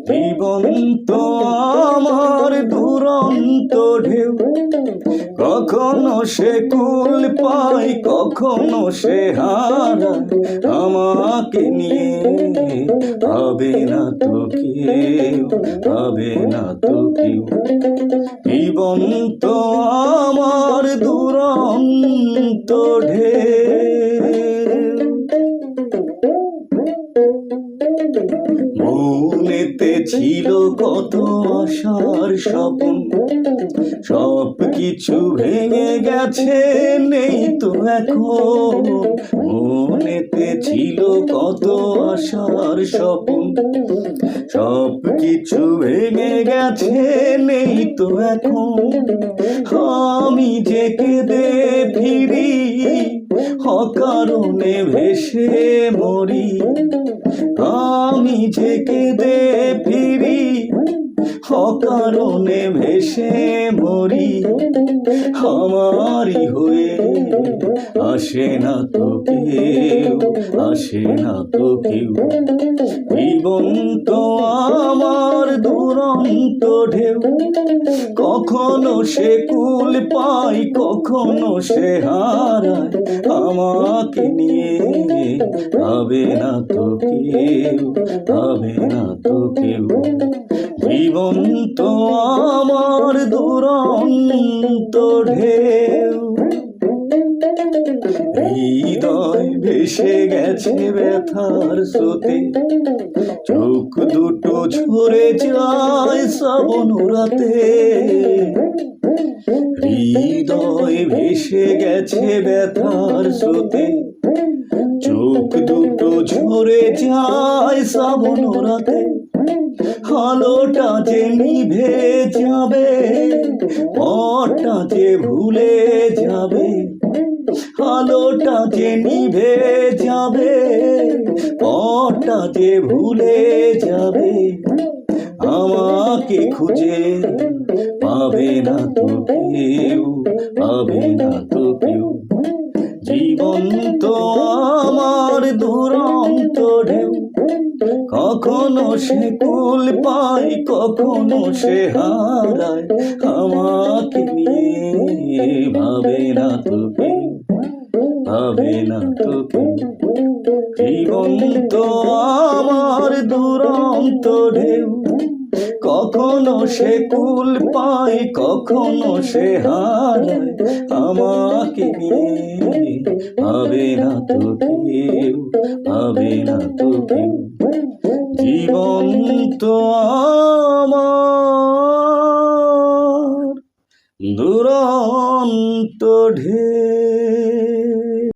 জীবন তো আমার দুরন্ত ঢেউ, কখনো সে কুল পায়, কখনো সে হারায় আমাকে নিয়ে। হবে না তো কেউ, হবে না তো কেউ। জীবন তো আমার দুরন্ত ঢেউ। মনেতে ছিল কত আশার স্বপ্ন, সব কিছু ভেঙে গেছে, নেই তো এখন। মনেতে ছিল কত আশার স্বপ্ন, সব কিছু ভেঙে গেছে, নেই তো এখন। আমি যে কেঁদে ফিরি, অকারণে ভেসে মরি। আমি যে কেঁদে ফিরি, অকারণে ভেসে মরি। আমারই হয়ে আসে না তো কেউ, আসে না তো কেউ। জীবন তো আমার দুরন্ত ঢেউ, কখনো সে কুল পায়, কখনো সে হারায় আমাকে নিয়ে। হবে না তো কেউ, হবে না তো কেউ। জীবন তো আমার দুরন্ত ঢেউ। হৃদয় ভেসে গেছে ব্যথার স্রোতে, চোখ দুটো ঝরে যায় শ্রাবণ রাতে। হৃদয় ভেসে গেছে ব্যথার স্রোতে, চোখ দুটো ঝরে যায় শ্রাবণ রাতে। আলোটা যে নিভে যাবে, পথটা যে ভুলে যাবে। আলোটা যে নিভে যাবে, পথটা যে ভুলে যাবে। আমাকে খুঁজে পাবে না তো কেউ, পাবে না তো কেউ। জীবন তো আমার দুরন্ত ঢেউ, কখনো সে কুল পায়, কখনো সে হারায় আমাকে নিয়ে। ভাবে না তো কেউ, ভাবে না তো কেউ। জীবন তো আমার দুরন্ত ঢেউ, কখনো সে কুল পায়, কখনো সে হারায় আমাকে নিয়ে। হবে না তো কেউ, হবে না তো কেউ। জীবন তো আমার দুরন্ত ঢেউ।